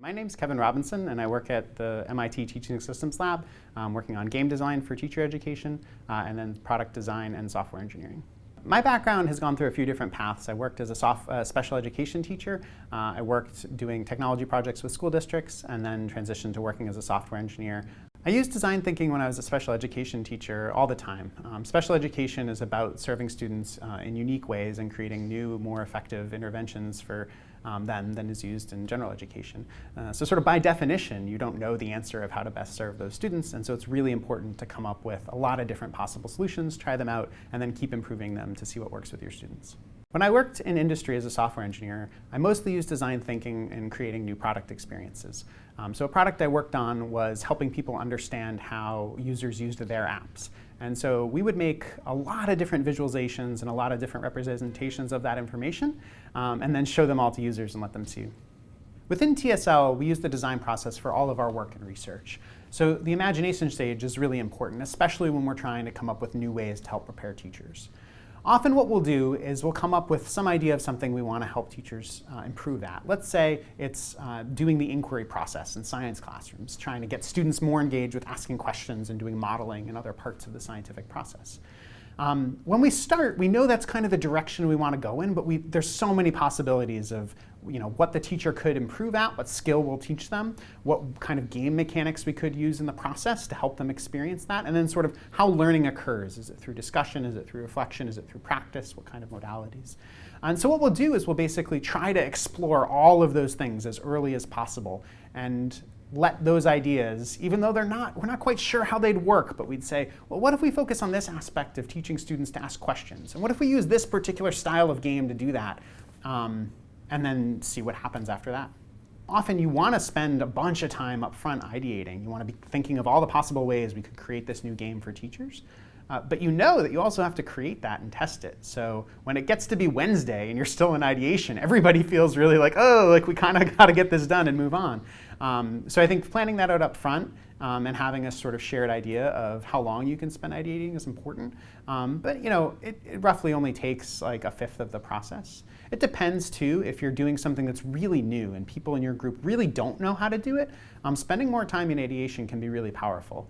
My name's Kevin Robinson, and I work at the MIT Teaching Systems Lab, working on game design for teacher education, and then product design and software engineering. My background has gone through a few different paths. I worked as a special education teacher. I worked doing technology projects with school districts, and then transitioned to working as a software engineer. I used design thinking when I was a special education teacher all the time. Special education is about serving students in unique ways and creating new, more effective interventions for them than is used in general education. So sort of by definition, you don't know the answer of how to best serve those students, and so it's really important to come up with a lot of different possible solutions, try them out, and then keep improving them to see what works with your students. When I worked in industry as a software engineer, I mostly used design thinking in creating new product experiences. So a product I worked on was helping people understand how users used their apps. And so we would make a lot of different visualizations and a lot of different representations of that information, and then show them all to users and let them see. Within TSL, we use the design process for all of our work and research. So the imagination stage is really important, especially when we're trying to come up with new ways to help prepare teachers. Often what we'll do is we'll come up with some idea of something we want to help teachers improve at. Let's say it's doing the inquiry process in science classrooms, trying to get students more engaged with asking questions and doing modeling and other parts of the scientific process. When we start, we know that's kind of the direction we want to go in, but there's so many possibilities of what the teacher could improve at, what skill we'll teach them, what kind of game mechanics we could use in the process to help them experience that, and then sort of how learning occurs. Is it through discussion? Is it through reflection? Is it through practice? What kind of modalities? And so what we'll do is we'll basically try to explore all of those things as early as possible and let those ideas, even though we're not quite sure how they'd work, but we'd say, well, what if we focus on this aspect of teaching students to ask questions? And what if we use this particular style of game to do that? And then see what happens after that. Often you want to spend a bunch of time up front ideating. You want to be thinking of all the possible ways we could create this new game for teachers. But you know that you also have to create that and test it. So when it gets to be Wednesday and you're still in ideation, everybody feels really like, oh, like we kind of got to get this done and move on. So I think planning that out up front and having a sort of shared idea of how long you can spend ideating is important. But it roughly only takes like a fifth of the process. It depends too if you're doing something that's really new and people in your group really don't know how to do it. Spending more time in ideation can be really powerful,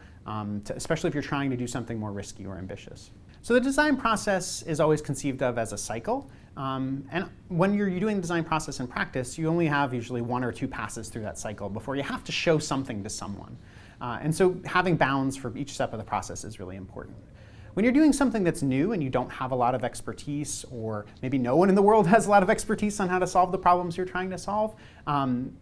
especially if you're trying to do something more risky or ambitious. So the design process is always conceived of as a cycle. And when you're doing the design process in practice, you only have usually one or two passes through that cycle before you have to show something to someone. And so having bounds for each step of the process is really important. When you're doing something that's new and you don't have a lot of expertise, or maybe no one in the world has a lot of expertise on how to solve the problems you're trying to solve,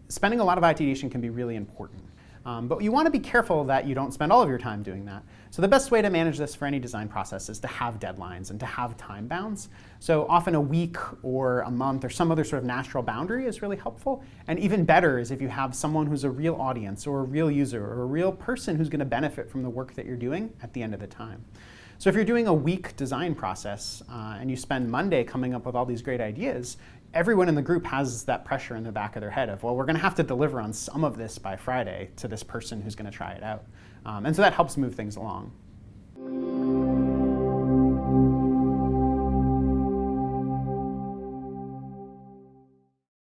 spending a lot of ideation can be really important. But you want to be careful that you don't spend all of your time doing that. So the best way to manage this for any design process is to have deadlines and to have time bounds. So often a week or a month or some other sort of natural boundary is really helpful. And even better is if you have someone who's a real audience or a real user or a real person who's going to benefit from the work that you're doing at the end of the time. So if you're doing a week design process and you spend Monday coming up with all these great ideas, everyone in the group has that pressure in the back of their head of, well, we're going to have to deliver on some of this by Friday to this person who's going to try it out. And so that helps move things along.